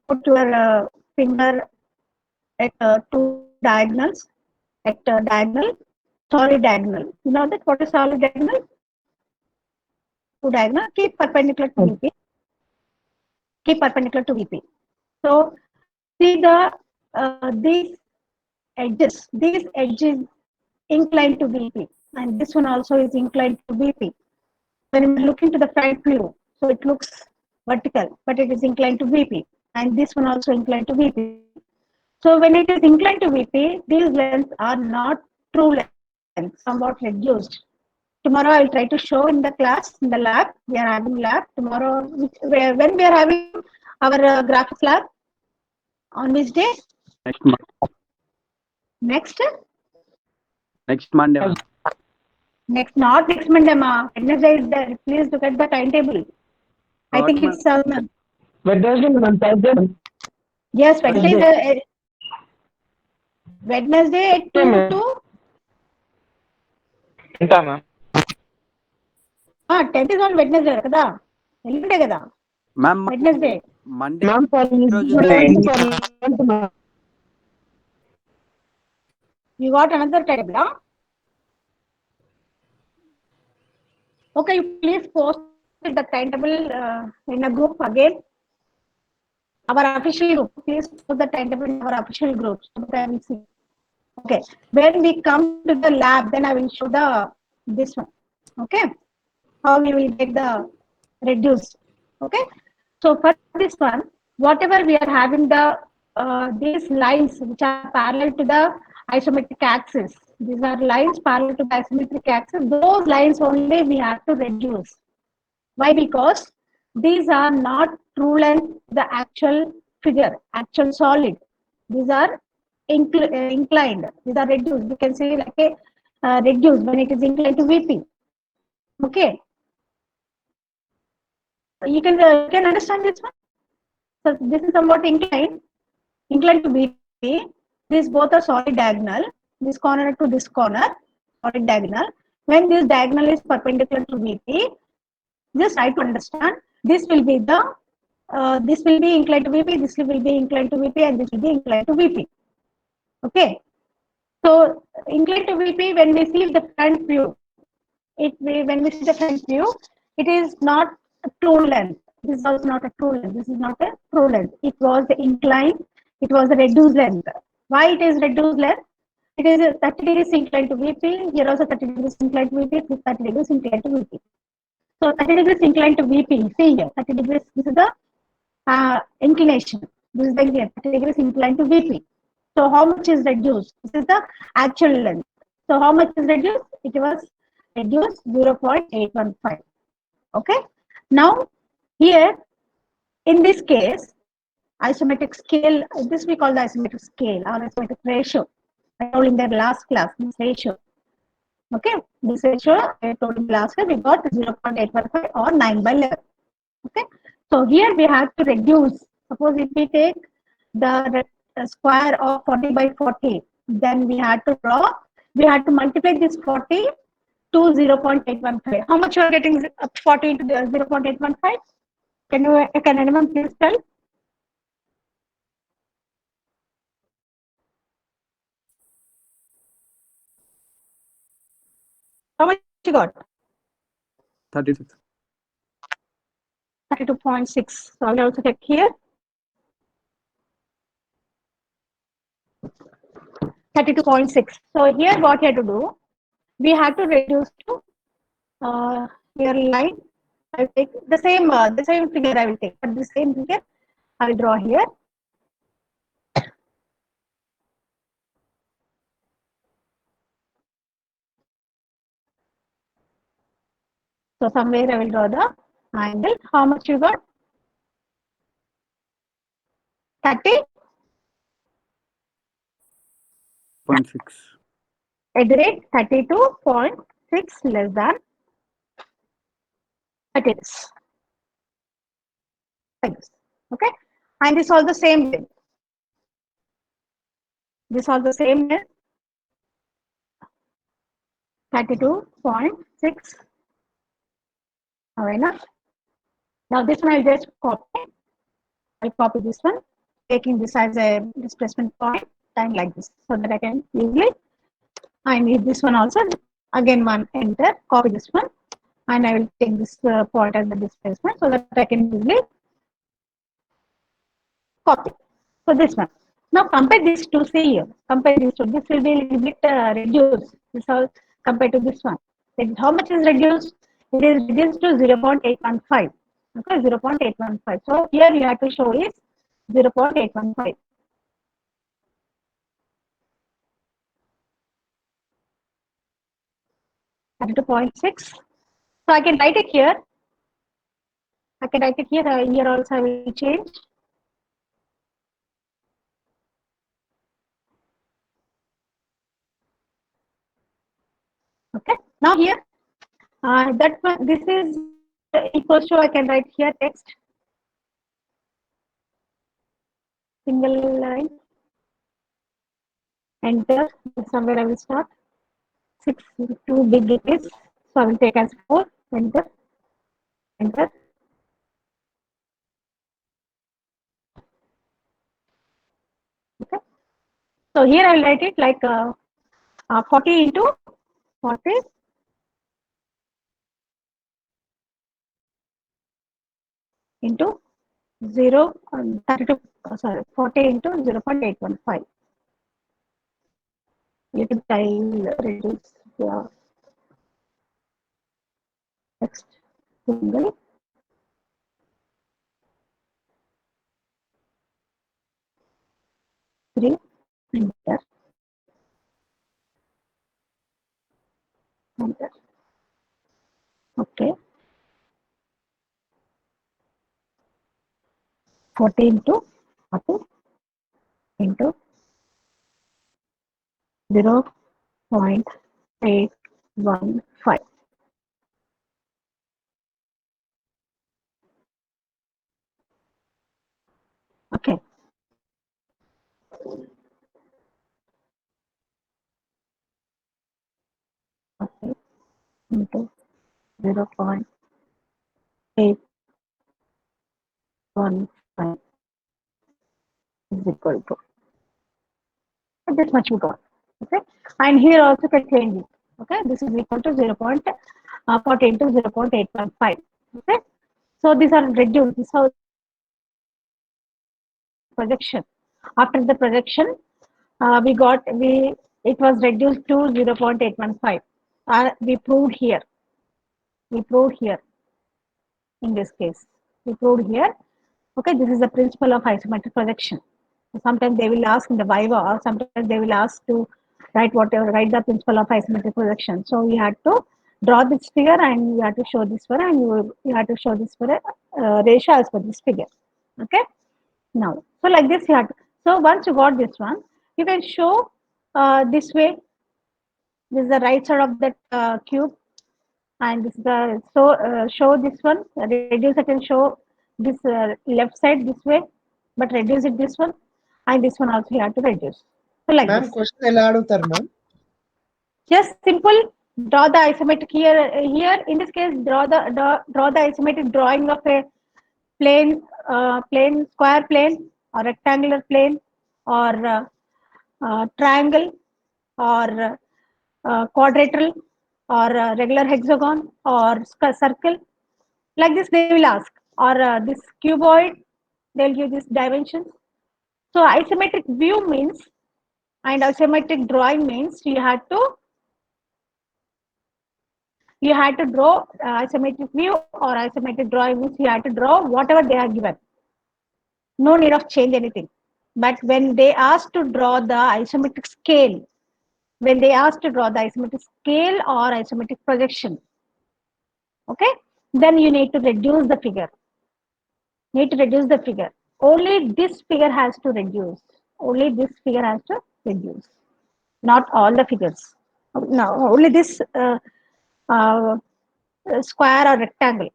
put your finger at two diagonals, at diagonal, solid diagonal. You know that what is solid diagonal? Two diagonal, keep perpendicular to VP. Keep perpendicular to VP. So see the these edges inclined to VP, and this one also is inclined to VP. When we look into the front view, so it looks vertical, but it is inclined to VP, and this one also inclined to VP. So when it is inclined to VP, these lengths are not true lengths, somewhat reduced. Tomorrow I will try to show in the class, in the lab. We are having lab tomorrow. When we are having our graphics lab, on which day? Next month. Next? Next Monday, ma'am. Not next Monday, ma. Wednesday is there. Please look at the timetable. I think it's Wednesday. yes, Wednesday 2 to 10th is on Wednesday కదా ఎల్లుండే కదా Ma'am, Wednesday. Monday. Ma'am, for You got another timetable, huh? Okay, you please post the timetable in a group again. Our official group, please post the timetable in our official group so that I will see. Okay, when we come to the lab, then I will show the this one. Okay, how we will get the reduced. Okay, so for this one, whatever we are having these lines which are parallel to the isometric axis, these are lines parallel to the isometric axis, those lines only we have to reduce. Why? Because these are not true length, the actual figure, actual solid. These are inclined. These are reduced. You can see like a reduced when it is inclined to VP. Okay. You can understand this one. So this is somewhat inclined to VP. These both are solid diagonal. This corner to this corner, solid diagonal. When this diagonal is perpendicular to VP, just try to understand. This will be inclined to VP. This will be inclined to VP, and this will be inclined to VP. Okay. So inclined to VP, when we see the front view, when we see the front view, it is not a true length. This is also not a true length. This is not a true length. It was the inclined. It was the reduced length. Why it is reduced length? It is 30 degrees inclined to VP. Here also 30 degrees inclined to VP. 30 degrees inclined to VP. So 30 degrees inclined to VP. See here, 30 degrees. This is the inclination. This is the 30 degrees inclined to VP. So how much is reduced? This is the actual length. So how much is reduced? It was reduced 0.815. Okay. Now here in this case, isometric scale, this we call the isometric scale or isometric ratio. I told in the last class, this ratio. Okay, this ratio I told in last class we got 0.815 or 9/11. Okay, so here we have to reduce. Suppose if we take the square of 40/40, then we had to multiply this 40 to 0.815. How much you are getting 40 into 0.815? Can anyone please tell? How much you got? 36. 32.6. So I will also check here. 32.6. So here what you have to do, we have to reduce to your line. I will take the same figure I will take, but the same figure I will draw here. So somewhere I will draw the angle. How much you got? 30? 0.6. At the rate 32.6 less than 30. Okay, and this all the same way. This all the same way. 32.6. Now this one I'll just copy. I'll copy this one. taking this as a displacement point and like this, so that I can easily, I need this one also. Again, one enter, copy this one, and I will take this point as the displacement so that I can easily copy. So this one. Now compare these two. See here. Compare these two. This will be a little bit reduced. This all compared to this one. Then how much is reduced? It is reduced to 0.815. Okay, 0.815. So here you have to show is 0.815. 32.6. So I can write it here. I can write it here. Here also I will change. Okay. Now here, that one, this is equals to, I can write here text, single line, enter. Somewhere I will start. 6, too big it is. So I will take as 4, enter, enter. Okay. So here I will write it like 40 into 40 into 0, 32, sorry, 40 into 0.815. Little I'll reduce the text single. Three, enter, enter. Okay. 40 into 40 into 0.815. Okay. Okay. Into 0.815 is equal to this much we got. Okay. And here also can change it. Okay. This is equal to 0.40 into 0.815. Okay. So these are reduced. This is projection. After the projection, it was reduced to 0.815. We proved here. We proved here in this case. We proved here. Okay, this is the principle of isometric projection. Sometimes they will ask in the Viva, or sometimes they will ask to write write the principle of isometric projection. So we had to draw this figure and you have to show this for, and you have to show this for a ratio as per this figure. Okay. Now, so like this you have to, so once you got this one, you can show this way. This is the right side of that cube, and this is the, so show this one, reduce it and show this left side this way, but reduce it this one, and this one also you have to reduce. So like Ma'am, this. question ఎలా అడుగుతారు ma'am? Just simple, draw the isometric here. Here in this case, draw the isometric drawing of a plane, square plane, or rectangular plane, or triangle, or quadrilateral, or regular hexagon, or circle. Like this they will ask, or this cuboid, they'll give this dimensions. So isometric view means, and isometric drawing means you had to draw isometric view, or isometric drawing means you had to draw whatever they are given. No need of change anything. But when they ask to draw the isometric scale, when they ask to draw the isometric scale or isometric projection, okay, then you need to reduce the figure. Need to reduce the figure. Only this figure has to reduce. Only this figure has to reduce. Not all the figures. No, only this uh, square or rectangle.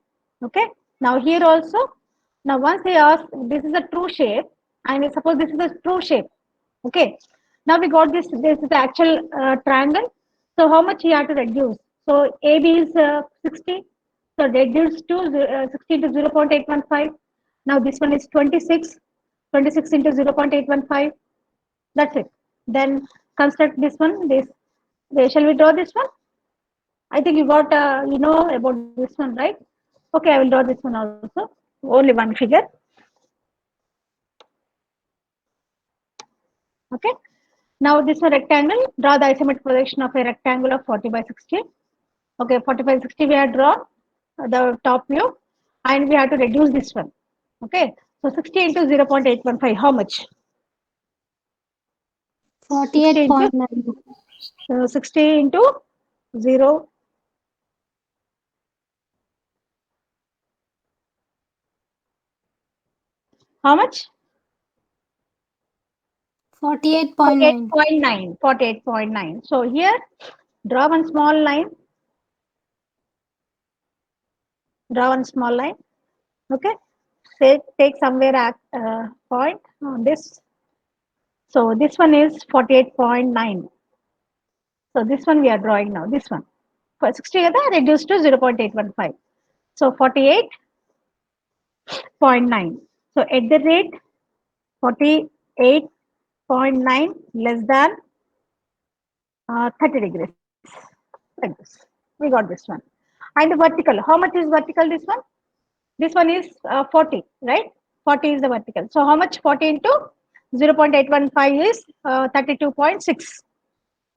Okay. Now here also, now once they ask, this is a true shape, and suppose this is a true shape. Okay. Now we got this. This is the actual triangle. So how much you have to reduce? So AB is 60. So reduce to 60 to 0.815. Now this one is 26. 26 into 0.815. That's it. Then construct this one. Shall we draw this one? I think you got, you know about this one, right? Okay, I will draw this one also. Only one figure. Okay. Now this one rectangle. Draw the isometric projection of a rectangle of 40 by 60. Okay, 40 by 60 we have drawn the top view, and we have to reduce this one. Okay, so 60 into 0.815. How much? 60 into 48.9. 60 into 0. How much? 48.9. 48.9. 48.9. So here, draw one small line. Draw one small line. Okay. Take somewhere at point on this. So this one is 48.9. So this one we are drawing now. This one. For 60 reduced to 0.815. So 48.9. So at the rate 48.9 less than 30 degrees. Like this. We got this one. And the vertical. How much is vertical this one? This one is 40, right? 40 is the vertical. So how much 40 into 0.815 is 32.6.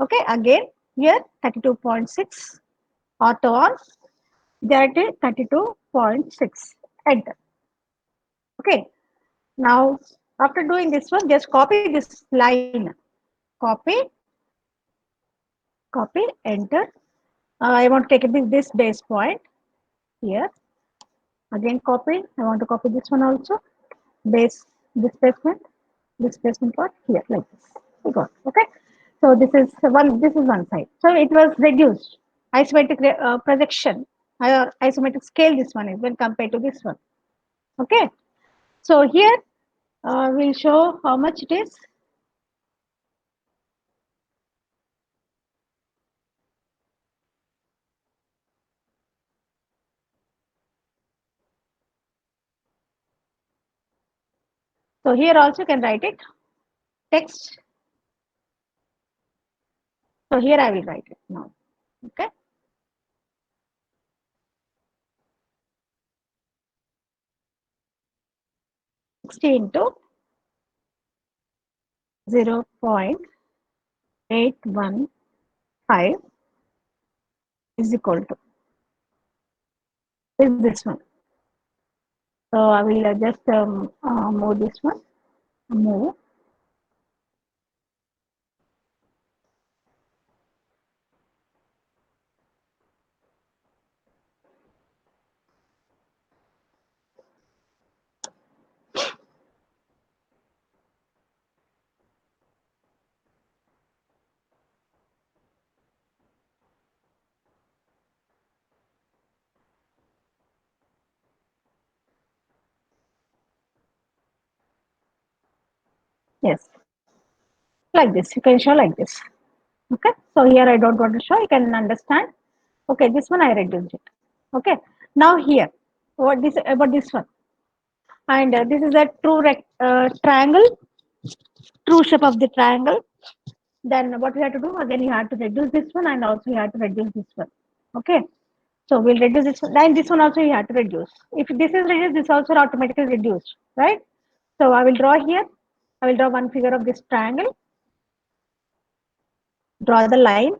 Okay, again here 32.6. Auto on. There it is 32.6. Enter. Okay. Now after doing this one, just copy this line. Copy. Copy. Enter. I want to take this base point here. Again copy. I want to copy this one also. Base displacement part here like this. We got okay. So this is one side. So it was reduced. Isometric projection. Isometric scale this one is when compared to this one. Okay. So here we'll show how much it is. So here also you can write it. Text. So here I will write it now. Okay. Into 0.815 is equal to is this one. So I will just move this one. Move. Yes, like this. You can show like this. Okay. So here I don't want to show. You can understand. Okay, this one I reduced it. Okay. Now here, what this about this one? And this is a triangle, true shape of the triangle. Then what we have to do? Again, you have to reduce this one, and also you have to reduce this one. Okay. So we'll reduce this one. Then this one also you have to reduce. If this is reduced, this also automatically reduced, right? So I will draw here. I will draw one figure of this triangle. Draw the line.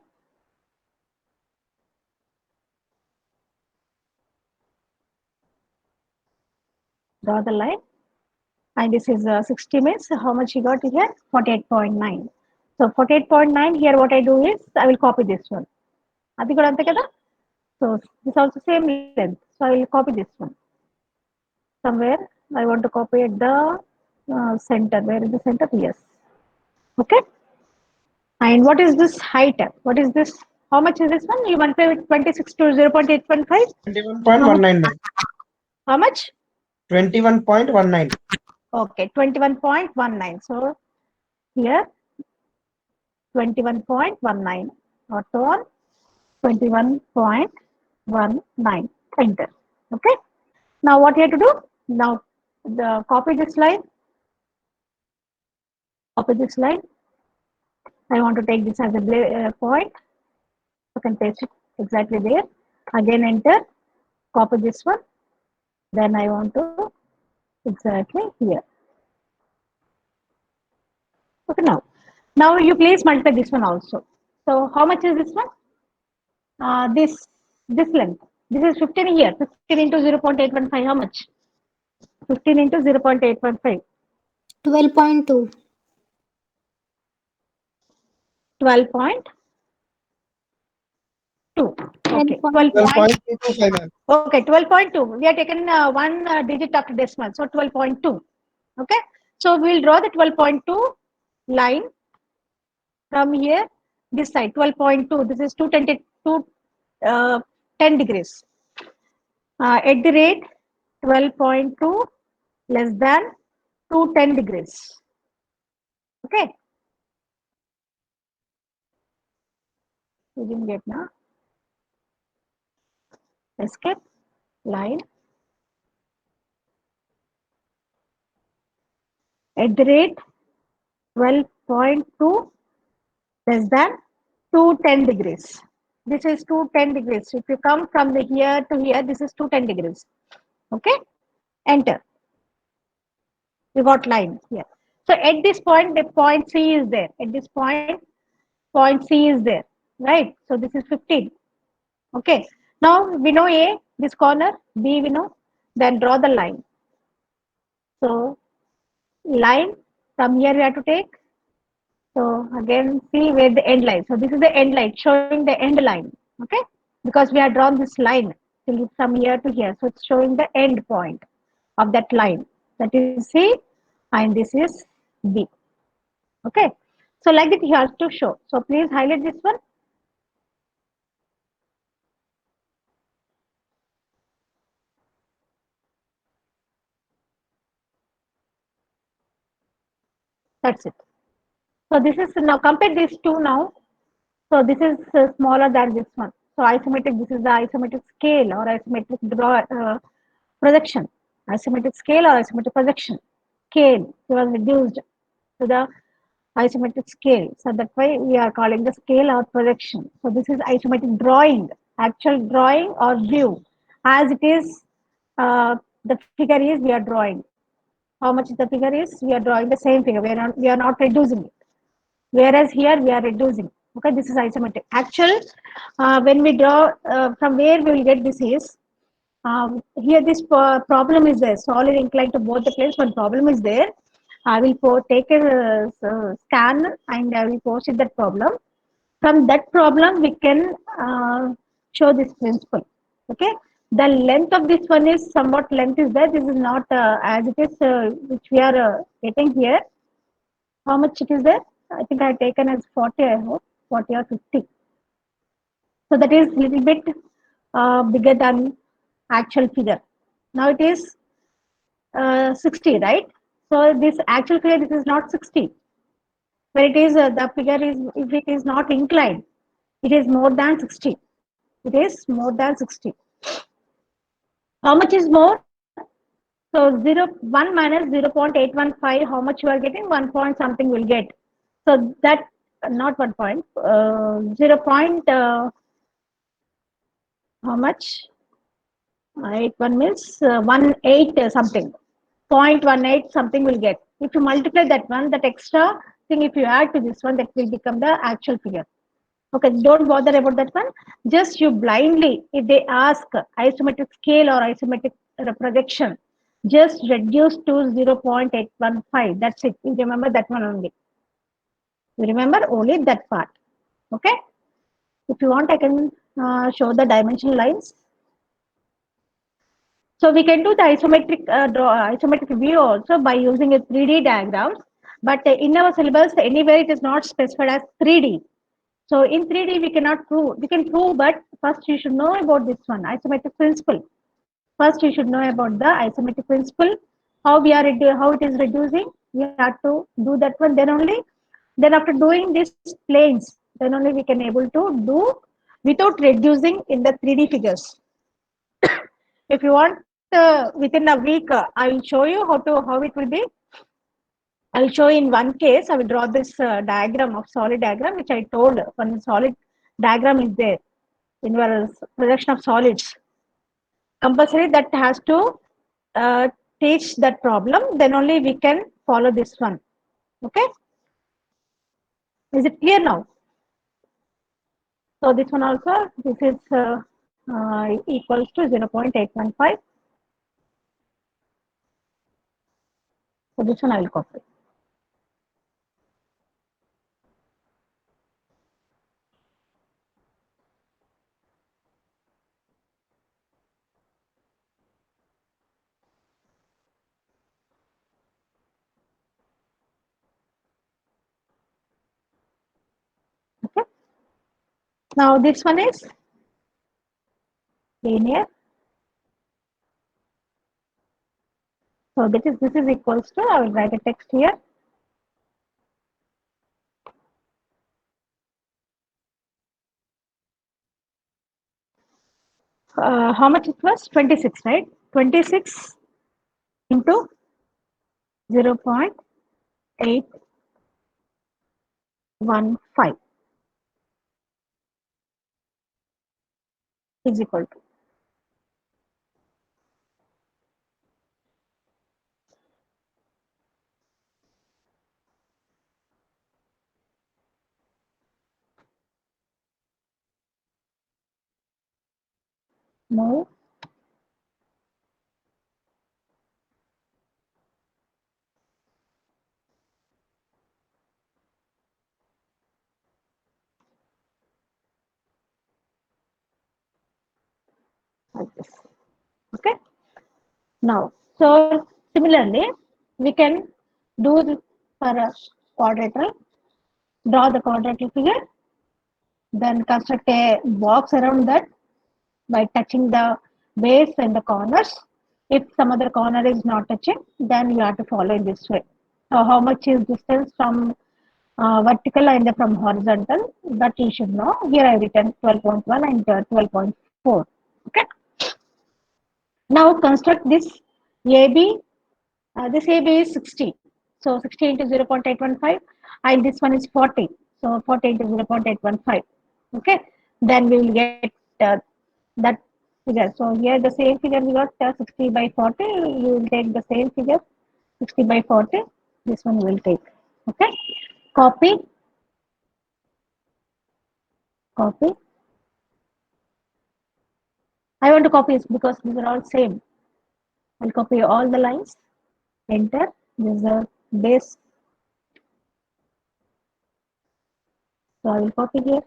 Draw the line. And this is 60 means how much you got here? 48.9. So 48.9 here what I do is I will copy this one. Adi kuda ante kada? So this also same length. So I will copy this one. Somewhere I want to copy at the center. Where is the center? Yes. Okay. And what is this height? What is this? How much is this one? You multiply with 26 to 0.815? 21.199. How much? 21.19. Okay, 21.19. So here 21.19. Auto on 21.19. Enter. Okay. Now what you have to do? Now the copy this line. Copy this line. I want to take this as a point. You can paste it exactly there. Again enter. Copy this one. Then I want to exactly here. Okay, now you please multiply this one also. So how much is this one? This length. This is 15 here. 15 into 0.815. How much? 15 into 0.815. 12.2. 12.2. Okay. 12.225, ma'am. Okay, 12.2. We have taken one digit after decimal, so 12.2. Okay, so we'll draw the 12.2 line from here, this side, 12.2. This is 10 degrees. At the rate 12.2 less than 210 degrees. Okay, you didn't get now. Escape line at the rate 12.2 less than 210 degrees. This is 210 degrees. If you come from the here to here, this is 210 degrees. Okay, enter. You got line here. So at this point, the point C is there. At this point C is there, right? So this is 15. Okay. Now we know A, this corner, B we know. Then draw the line. So line from here we have to take. So again, see where the end line. So this is the end line, showing the end line. Okay, because we have drawn this line from here to here. So it's showing the end point of that line. That is C, and this is B. Okay, so like that he has to show. So please highlight this one. That's it. So this is now compare these two now. So this is smaller than this one. So isometric, this is the isometric scale or isometric projection. Isometric scale or isometric projection. Scale was reduced to the isometric scale. So that's why we are calling the scale or projection. So this is isometric drawing, actual drawing or view. As it is, the figure is we are drawing. How much the figure is? We are drawing the same figure. We are not reducing it. Whereas here we are reducing. Okay, this is isometric. Actual, when we draw from where we will get this is here this problem is there. Solid inclined to both the planes. One problem is there. I will take a scan and I will post it that problem. From that problem, we can show this principle. Okay, the length of this one is somewhat length is there. This is not as it is which we are getting here. How much it is there? I think I have taken as 40. I hope 40 or 50. So that is little bit bigger than actual figure. Now it is 60, right? So this actual figure, this is not 60. When it is the figure is, if it is not inclined, it is more than 60. It is more than 60. How much is more? So 1 minus 0.815, how much you are getting? 1 point something will get. So that not 1 point, 0 point, how much? 81 means 18 something. 0.18 something will get. If you multiply that one, that extra thing, if you add to this one, that will become the actual figure. Okay, don't bother about that one. Just you blindly, if they ask isometric scale or isometric projection, just reduce to 0.815. That's it. You remember that one only. You remember only that part. Okay. If you want, I can show the dimension lines. So we can do the isometric view also by using a 3D diagrams. But in our syllabus, anywhere it is not specified as 3D. So in 3D we cannot prove. We can prove, but first you should know about this one, isometric principle. First you should know about the isometric principle. How it is reducing. We have to do that one. Then only. Then after doing these planes, then only we can able to do without reducing in the 3D figures. If you want within a week, I will show you how it will be. I'll show in one case. I will draw this diagram of solid diagram, which I told when solid diagram is there in your projection of solids. Compulsory that has to teach that problem. Then only we can follow this one. Okay. Is it clear now? So this one also, this is equals to 0.815. So this one I will copy. Okay. Now this one is linear. So this is equals to, I will write a text here. How much it was? 26, right? 26 into 0.815 is equal to. Move like this. Okay. Now, so similarly, we can do this for a quadrilateral. Draw the quadrilateral figure, then construct a box around that by touching the base and the corners. If some other corner is not touching, then you have to follow in this way. So how much is distance from vertical and from horizontal, that you should know. Here I have written 12.1 and 12.4. Okay. Now construct this AB. This AB is 60. So 60 into 0.815 and this one is 40. So 40 into 0.815. Okay. Then we will get that figure. So here the same figure we got 60 by 40. You will take the same figure 60 by 40. This one will take. Okay. Copy. Copy. I want to copy it because these are all same. I'll copy all the lines. Enter. This is the base. So I will copy here.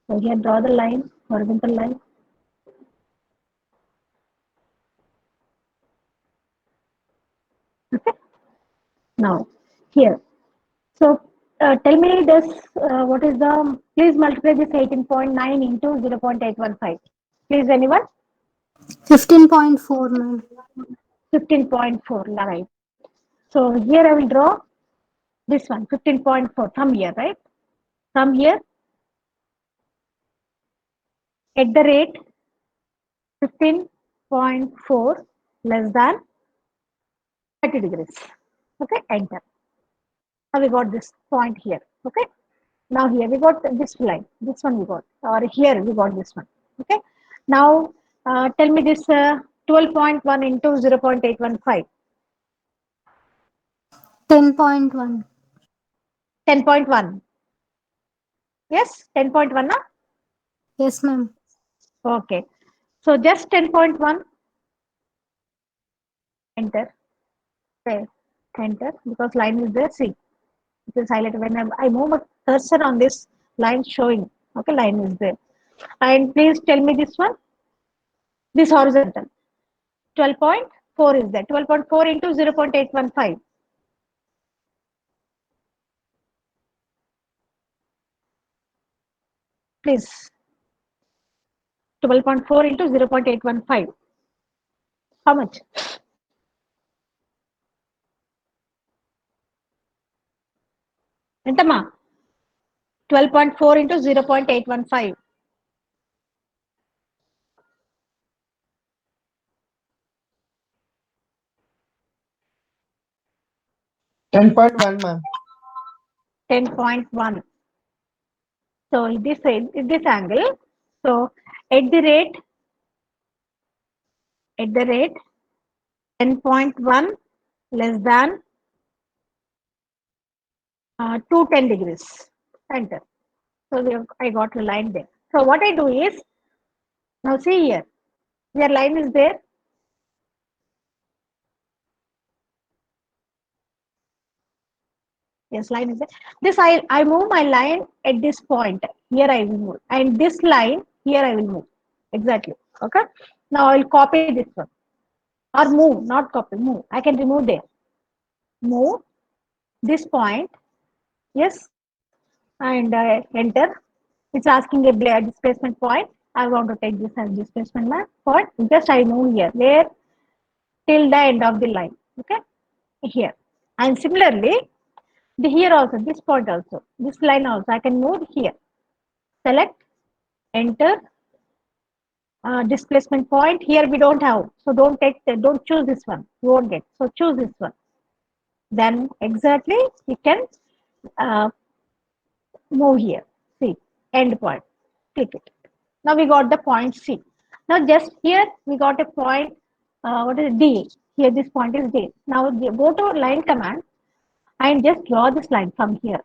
So here draw the line, horizontal line. Okay. Now here. So tell me this. What is the? Please multiply this 18.9 into 0.815. Please, anyone? 15.4, ma'am. 15.4. Right. So here I will draw this one. 15.4 from here, right? From here at the rate 15.4 less than 30 degrees. Okay. Enter. Now we got this point here. Okay. Now here we got this line. This one we got. Or here we got this one. Okay. Now tell me this 12.1 into 0.815. 10.1. 10.1. Yes, 10.1. Huh? Yes, ma'am. Okay. So just 10.1. Enter. Okay. Enter. Because line is there. See, it is highlighted. When I move a cursor on this line showing. Okay, line is there. And please tell me this one. This horizontal. 12.4 is there. 12.4 into 0.815. Please. 12.4 into 0.815. How much? Entama? 12.4 into 0.815. 10.1, ma'am. 10.1. So this angle. So at the rate 10.1 less than 210 degrees. Enter. So I got a line there. So what I do is, now see here, your line is there. Yes, line is there. This I move my line at this point. Here I will move. And this line, here I will move. Exactly. Okay. Now I will copy this one. Or move, not copy, move. I can remove there. Move this point. Yes. And enter. It's asking a displacement point. I want to take this as displacement point. Just I move here. Where? Till the end of the line. Okay. Here. And similarly, here also, this point also, this line also, I can move here. Select, enter, displacement point. Here we don't have, so don't choose this one. You won't get. So choose this one. Then exactly you can move here. See, end point. Click it. Now we got the point C. Now just here we got a point. What is D? Here this point is D. Now go to line command and just draw this line from here.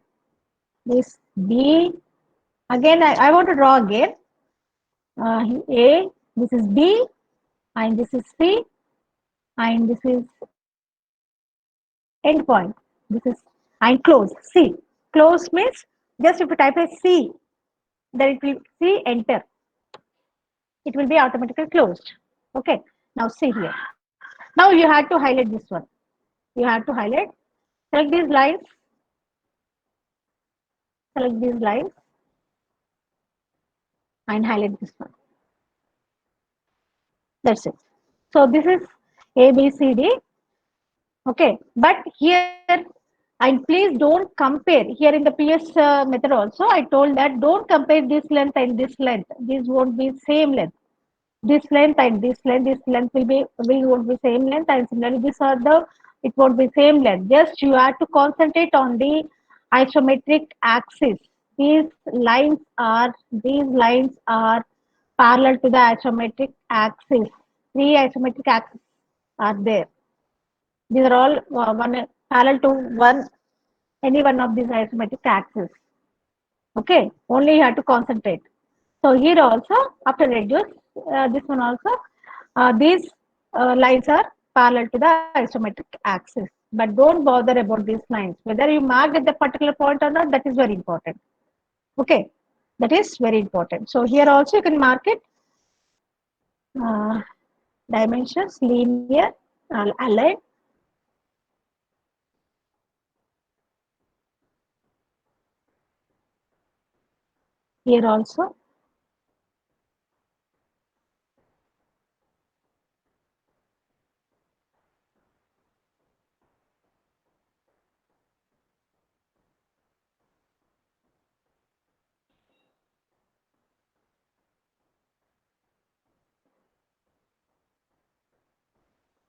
This D. Again, I want to draw again. A, this is B, and this is C, and this is end point. This is and close. C. Close means just if you type a C, then it will C enter. It will be automatically closed. Okay. Now see here. Now you have to highlight this one. You have to highlight. Select these lines. Select these lines and highlight this one. That's it. So this is A, B, C, D. Okay, but here, and please don't compare. Here in the PS method also, I told that don't compare this length and this length. These won't be same length. This length and this length won't be same length, and similarly this are the, it won't be same length. Just you have to concentrate on the isometric axis. These lines are parallel to the isometric axis. Three isometric axes are there. These are all parallel to any one of these isometric axes. Okay, only you have to concentrate. So here also, after reduce, this one also, these lines are parallel to the isometric axis. But don't bother about these lines. Whether you mark at the particular point or not, that is very important. Okay, that is very important. So here also you can mark it. Dimensions, linear, align. Here also.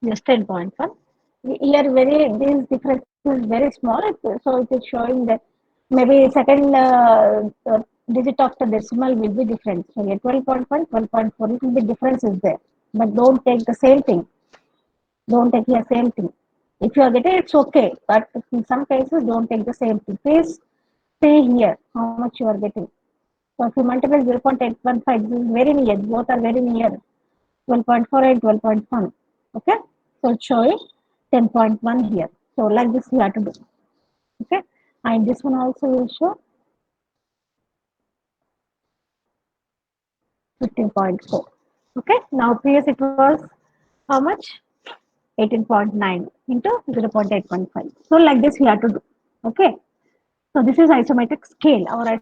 Just 10.1. Here this difference is very small, so it is showing that maybe second digit of the decimal will be different. So here 12.1, 12.4, it will be difference is there. But don't take the same thing. Don't take the same thing. If you are getting it's okay, but in some cases don't take the same thing. Please see here how much you are getting. So if you multiply 0.815, this is very near, both are very near. 12.4 and 12.1. Okay, so it's showing 10.1 here. So like this you have to do. Okay, and this one also will show 15.4. Okay, now previous it was how much? 18.9 into 0.815. So like this you have to do. Okay, so this is isometric scale or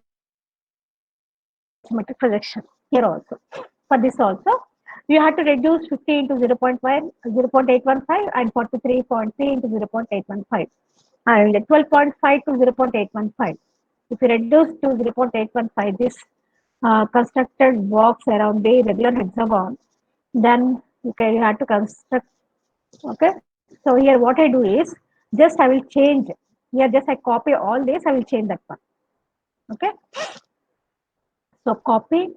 isometric projection here also. For this also, you have to reduce 50 into 0.815 and 43.3 into 0.815 and 12.5 to 0.815. If you reduce to 0.815, this constructed box around the regular hexagon, then you have to construct. Okay, so here what I do is just I will change Here just I copy all this, I will change that one. Okay. So copy.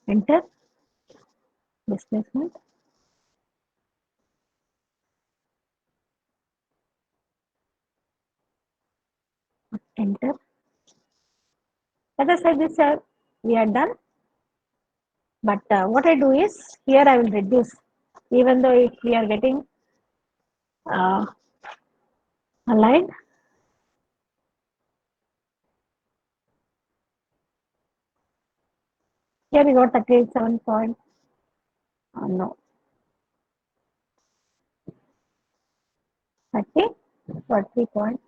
Enter. Displacement. Enter. Let us say this, we are done. But what I do is, here I will reduce, even though if we are getting aligned. Here we got 37 point, no, 40 point.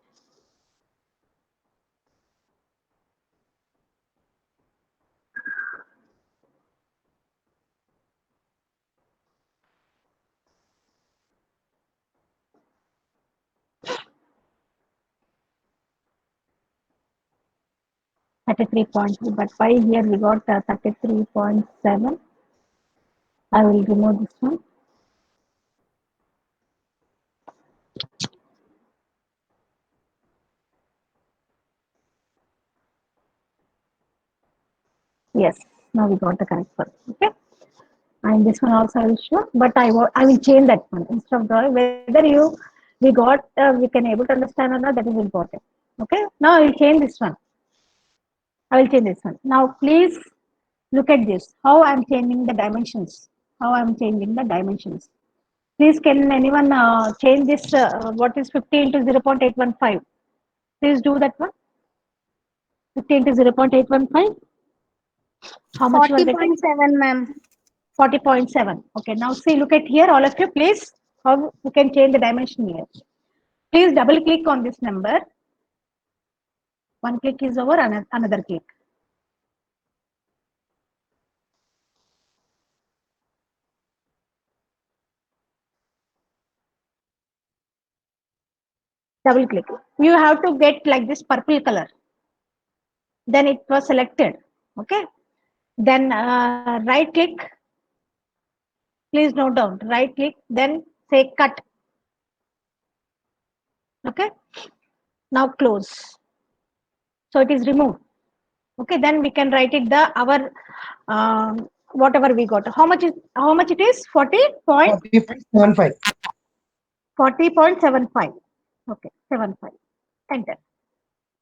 But why here we got 33.7? I will remove this one. Yes, now we got the correct one. Okay, and this one also I will show, but I will change that one instead of drawing. Whether we can able to understand or not, that is important. Okay, now I will change this one. I will change this one. Now please look at this. How I am changing the dimensions. How I am changing the dimensions. Please, can anyone change this? What is 50 into 0.815? Please do that one. 50 into 0.815. How much you are getting? 40.7, ma'am. 40.7. Okay, now see, look at here, all of you, please, how you can change the dimension here. Please double click on this number. One click is over, another click. Double click. You have to get like this purple color. Then it was selected. Okay. Then right click. Please note down. Right click. Then say cut. Okay. Now close. So it is removed. Okay. Then we can write it our whatever we got. How much it is? 40.75. 40.75. Okay, 75. Enter.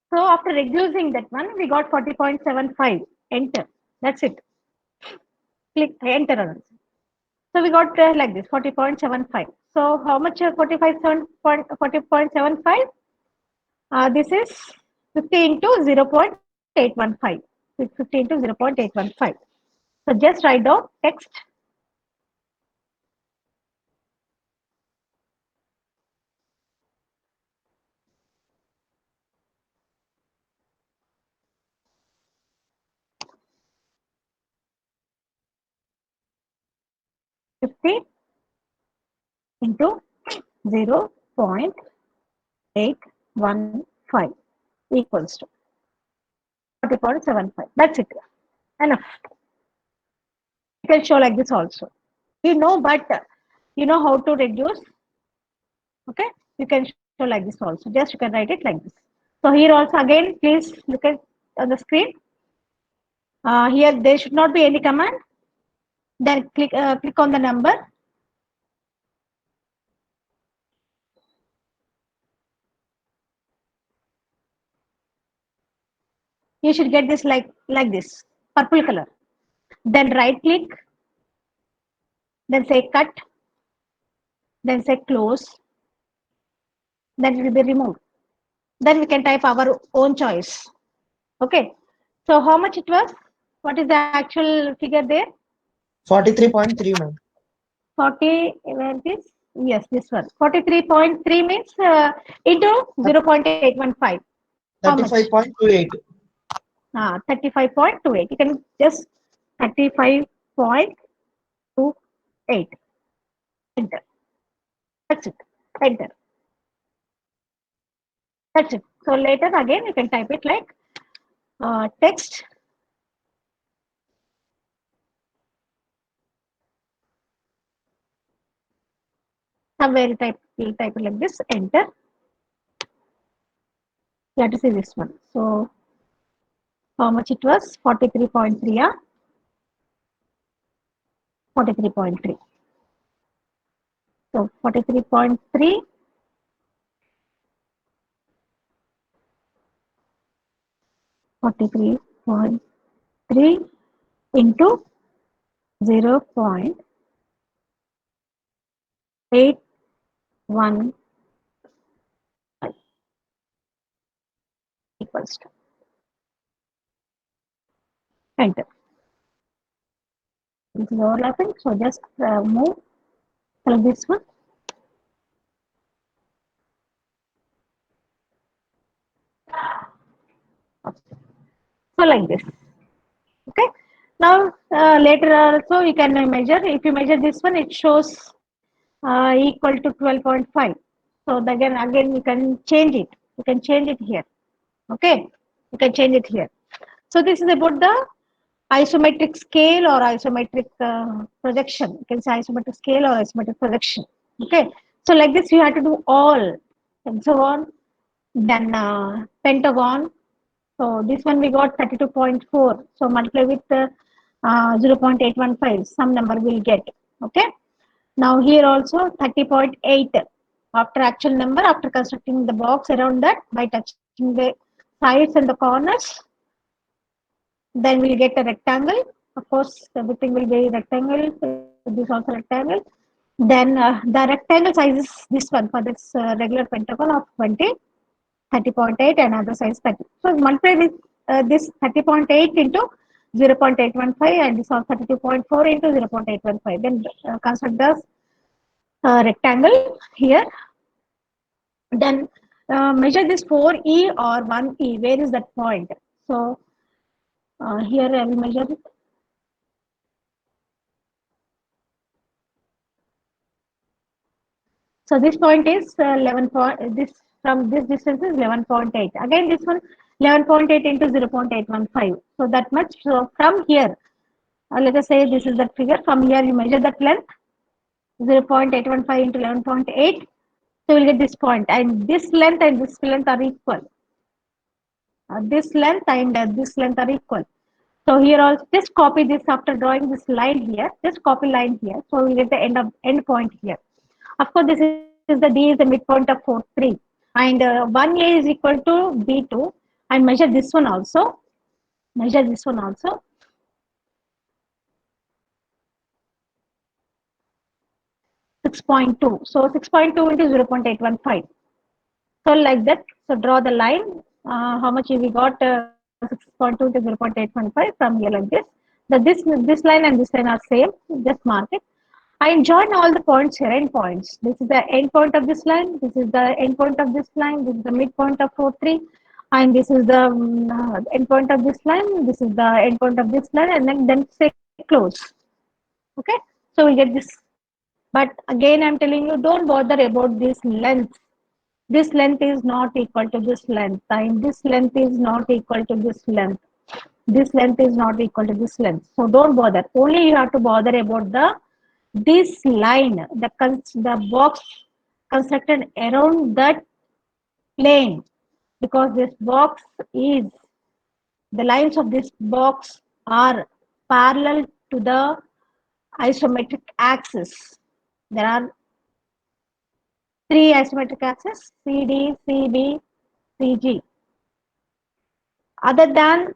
So after reducing that one, we got 40.75. Enter. That's it. Click enter. So we got like this 40.75. So how much 40.75? This is 50 into 0.815. 50 into 0.815. So just write down text. Into 0.815 equals to 40.75. That's it. Enough. You can show like this also. But you know how to reduce. Okay. You can show like this also. Just you can write it like this. So here also again, please look at on the screen. Here there should not be any command. Then click on the number. You should get this like this, purple color. Then right click. Then say cut. Then say close. Then it will be removed. Then we can type our own choice. Okay. So how much it was? What is the actual figure there? 43.3, ma'am. 40, where this? Yes, this one. 43.3 means into 0.815. How much? 35.28. 35.28. You can just 35.28. Enter. That's it. Enter. That's it. So later again you can type it like text somewhere we'll type it like this, enter. You have to see this one. So how much it was? 43.3, yeah? 43.3. So 43.3 43.3 into 0.815 equals to enter. This is overlapping, so just move, select this one. So like this. Okay. Now later also you can measure. If you measure this one, it shows equal to 12.5. So again you can change it. You can change it here. Okay. You can change it here. So this is about the isometric scale or isometric projection. You can say isometric scale or isometric projection. Okay. So like this you have to do all hexagon, then pentagon. So this one we got 32.4. So multiply with 0.815, some number we'll get. Okay. Now here also 30.8. After actual number, after constructing the box around that by touching the sides and the corners, then we'll get a rectangle. Of course, everything will be rectangle. This also rectangle. Then the rectangle size is this one for this regular pentagon of 20. 30.8 and other size 30. So multiply this 30.8 into 0.815 and this also 32.4 into 0.815. Then construct the rectangle here. Then measure this 4E or 1E. Where is that point? So here I will measure it. So this point is 11 point. This from this distance is 11.8. Again, this one 11.8 into 0.815. So that much. So from here, let us say this is that figure. From here, you measure that length 0.815 into 11.8. So you will get this point, and this length are equal. This length and this length are equal. So here also just copy this after drawing this line here. Just copy line here. So we get the end point here. Of course, this is the D is the midpoint of 4, 3. And 1A is equal to B2. And measure this one also. Measure this one also. .2. So 6.2 into 0.815. So like that. So draw the line. How much we got? 6.2 to 0.815 from here like this. This line and this line are same. Just mark it. I join all the points here, end points. This is the end point of this line. This is the end point of this line. This is the midpoint of 4, 3. And this is the end point of this line. This is the end point of this line. And then say close. Okay. So we get this. But again, I'm telling you, don't bother about this length. This length is not equal to this length. And this length is not equal to this length. This length is not equal to this length. So don't bother. Only you have to bother about this line, the box constructed around that plane, because this box is, the lines of this box are parallel to the isometric axis. There are 3 isometric axes, CD, CB, CG. Other than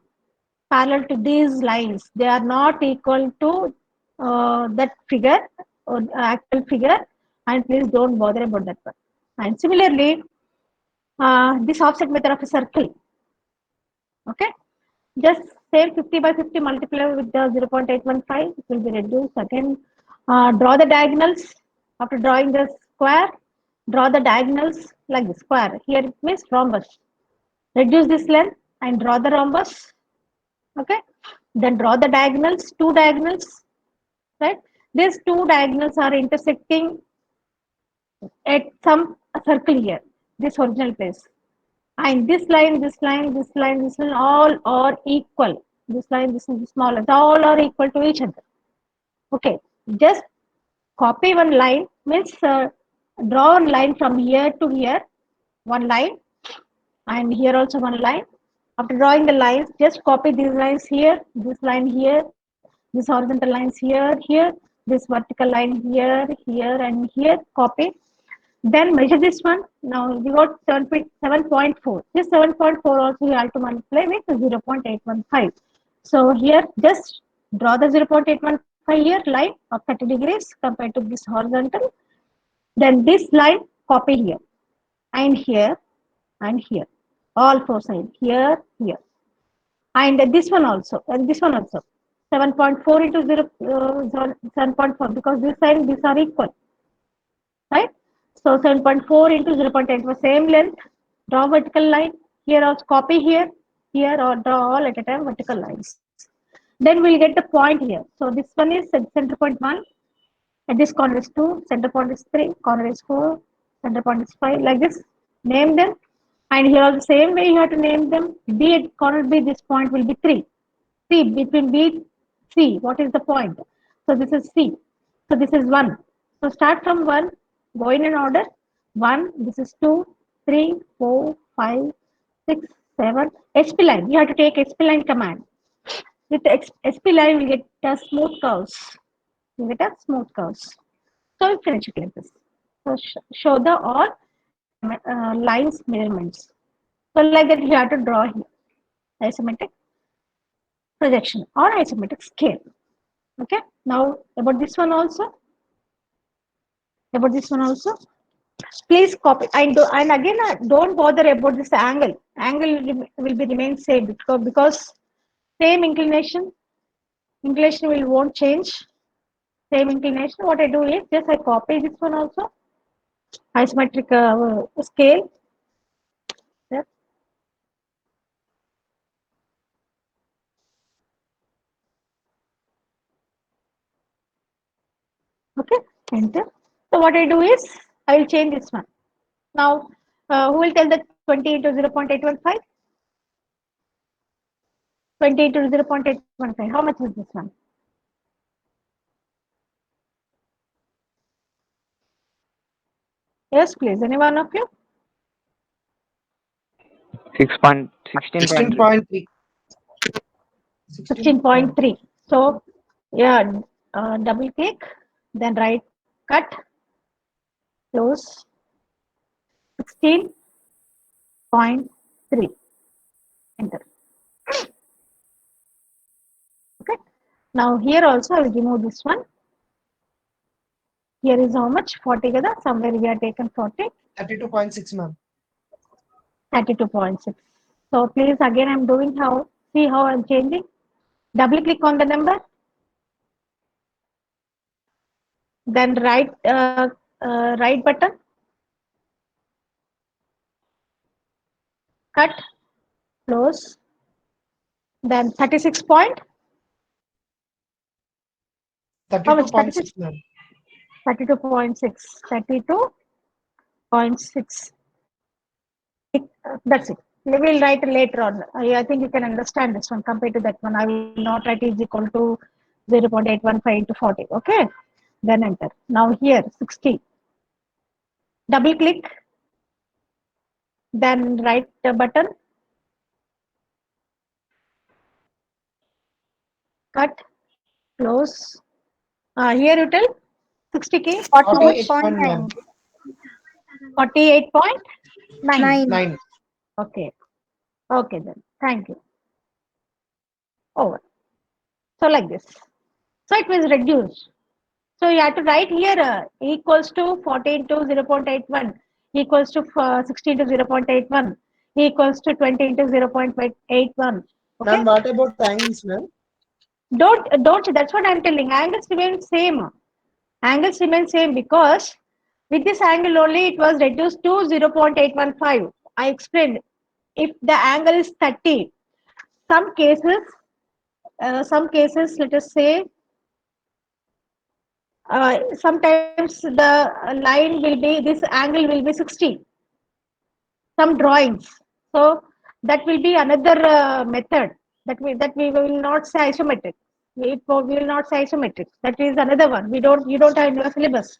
parallel to these lines, they are not equal to that figure or actual figure, and please don't bother about that one. And similarly, this offset method of a circle. Okay, just same 50 by 50 multiply with the 0.815, it will be reduced. Again, draw the diagonals. After drawing the square, draw the diagonals like the square. Here it means rhombus. Reduce this length and draw the rhombus. Okay, then draw the diagonals, 2 diagonals, right? These 2 diagonals are intersecting at some circle here, this original place. And this line, this line, this line, this line, all are equal. This line, this is smallest, all are equal to each other. Okay, just copy one line, means draw a line from here to here, one line, and here also one line. After drawing the lines, just copy these lines here, this line here, this horizontal lines here, this vertical line here, and here, copy. Then measure this one. Now we got 7.4. This 7.4 also you have to multiply with 0.815. So here just draw the 0.815 here line of 30 degrees compared to this horizontal. Then this line copy here and here and here. All four sides here, here. And this one also, and this one also. 7.4 into 7.4 because this side these are equal, right? So 7.4 into 0.8 was same length. Draw vertical line here, also copy here, or draw all at a time vertical lines. Then we'll get the point here. So this one is center point 1, and this corner is 2, center point is 3, corner is 4, center point is 5, like this. Name them. And here the same way you have to name them. B at corner B, this point will be 3. C between B, C, what is the point? So this is C. So this is 1. So start from 1, go in an order. 1, this is 2, 3, 4, 5, 6, 7. SP line, you have to take SP line command. With SP line, we get a smooth curves. You get a smooth curves. So we finish it like this. So show the all lines measurements. So like that you have to draw here. Isometric projection or isometric scale. Okay. Now about this one also. Please copy and again don't bother about this angle. Angle will be remain same because same inclination will won't change. Same inclination. What I do is just I copy this one also. Isometric scale. Yeah. Okay, enter. So what I do is I will change this one. Now, who will tell that 20 into 0.815? 20 into 0.815. How much is this one? Yes, please. Any one of you? 16.3. 16.3. So, yeah, double click, then right cut, close 16.3. Enter. Okay. Now here also I will remove this one. Here is how much? 40 kada? Somewhere we are taken 40. 32.6, ma'am. 32.6. So please again I'm doing how, see how I'm changing. Double click on the number. Then right button. Cut, close. Then 36 point. How much? 32.6, ma'am. 32.6. 32.6. That's it. We will write later on. I think you can understand this one compared to that one. I will not write is equal to 0.815 into 40. Okay. Then enter. Now here 60. Double click. Then right button. Cut. Close. Here you tell 60K. 48.9. 48.9. 9. Okay. Okay then. Thank you. Over. So like this. So it was reduced. So you have to write here equals to 14 to 0.81 equals to 16 to 0.81 equals to 20 into 0.81. Okay. Ma'am, what about angles, ma'am? Don't. That's what I'm telling. Angles remain same. Angles remain same because with this angle only it was reduced to 0.815. I explained. If the angle is 30, some cases, let us say, sometimes the line will be, this angle will be 60. Some drawings. So that will be another method that we will not say isometric. We will not say isometric. That is another one. You don't have in your syllabus.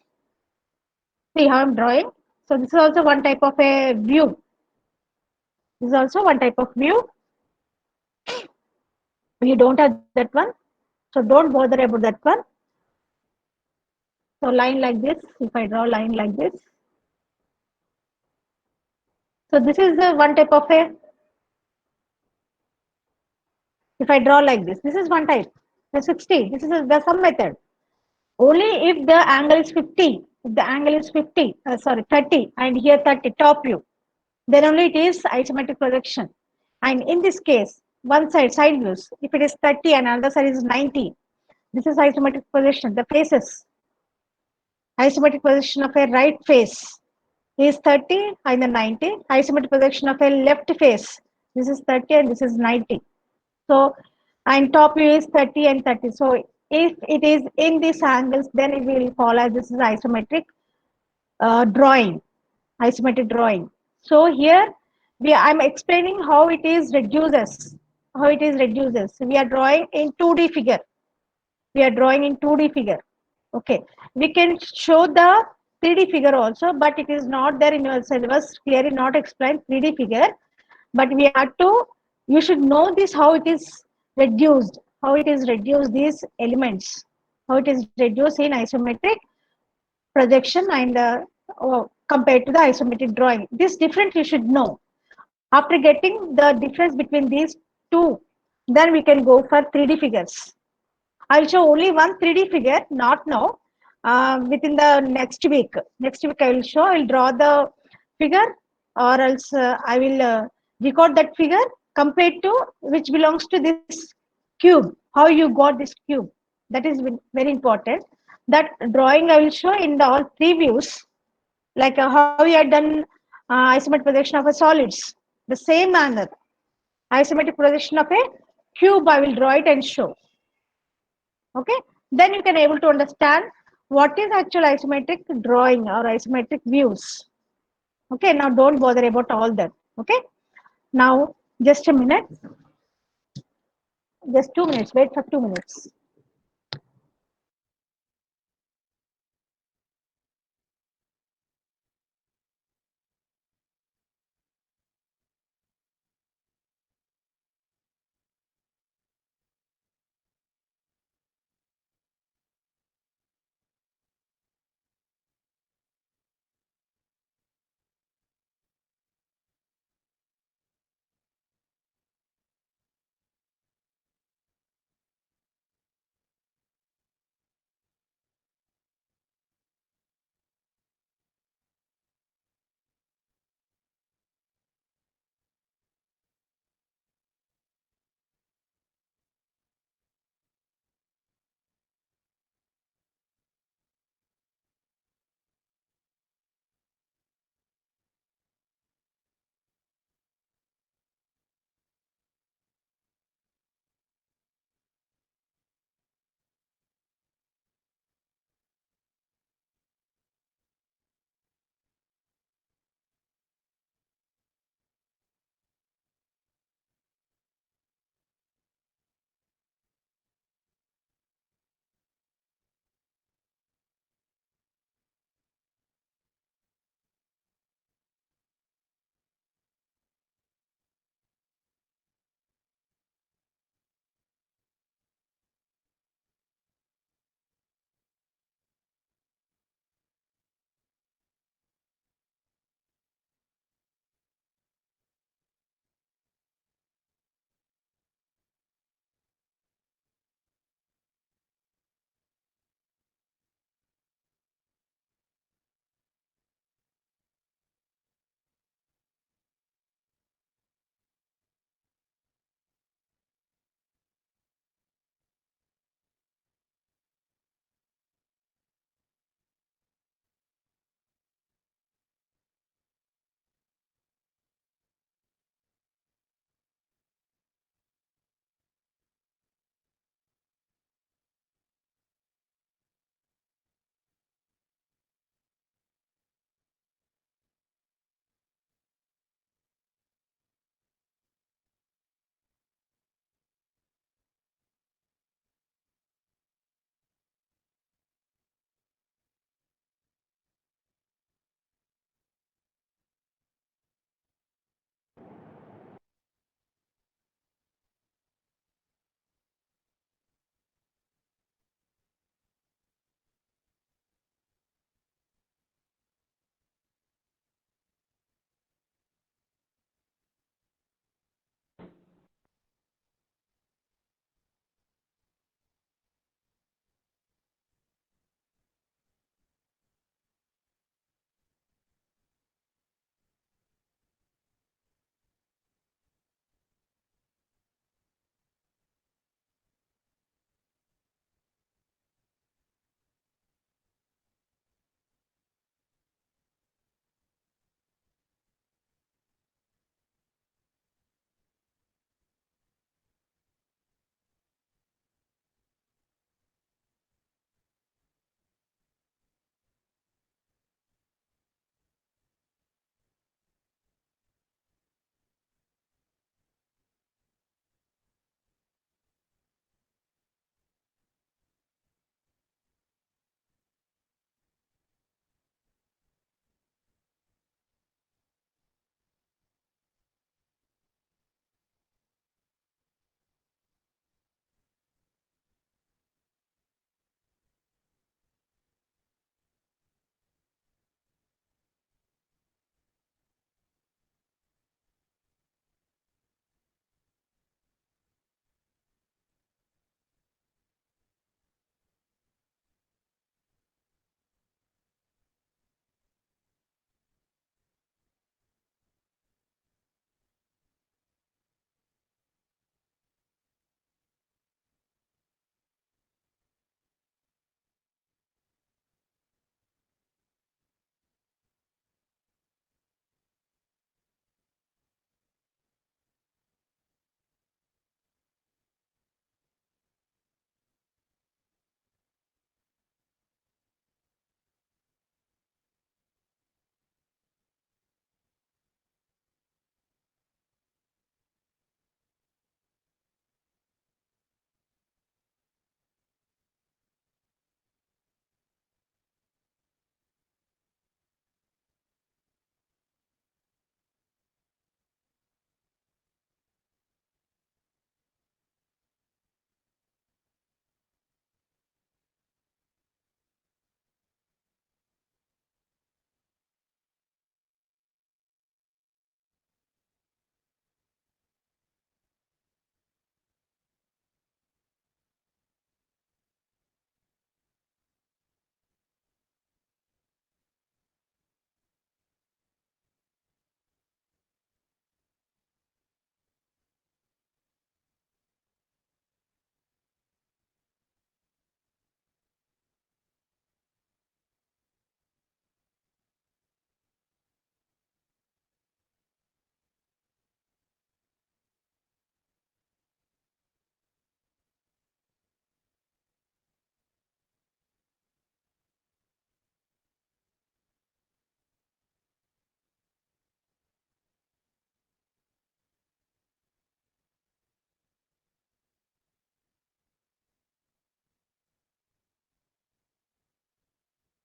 See how I'm drawing. So this is also one type of a view. This is also one type of view. You don't have that one, so don't bother about that one. So line like this, if I draw line like this. So this is the one type of a, if I draw like this is one type. The 60, this is the sum method. Only if the angle is 50, if the angle is 50, 30, and here 30, top view, then only it is isometric projection. And in this case, one side, side views, if it is 30 and another side is 90, this is isometric projection. The faces, isometric projection of a right face is 30 and the 90. Isometric projection of a left face, this is 30 and this is 90. So, and top view is 30 and 30. So, if it is in these angles, then it will follow as this is isometric drawing, isometric drawing. So here I'm explaining how it is reduces, how it is reduces. We are drawing in 2D figure. We are drawing in 2D figure. Okay, we can show the 3D figure also, but it is not there in your syllabus. Clearly not explained 3D figure, but we have to. You should know this how it is reduced, how it is reduced these elements, how it is reduced in isometric projection and compared to the isometric drawing. This difference you should know. After getting the difference between these two, then we can go for 3D figures. I'll show only one 3D figure, not now. Within the next week. Next week I will show, I'll draw the figure or else I will record that figure compared to which belongs to this cube. How you got this cube. That is very important. That drawing I will show in the all three views, like how you have done isometric projection of a solids. The same manner, isometric projection of a cube, I will draw it and show. Okay, then you can able to understand what is actual isometric drawing or isometric views. Okay, now don't bother about all that. Okay, now just a minute, just 2 minutes, wait for 2 minutes.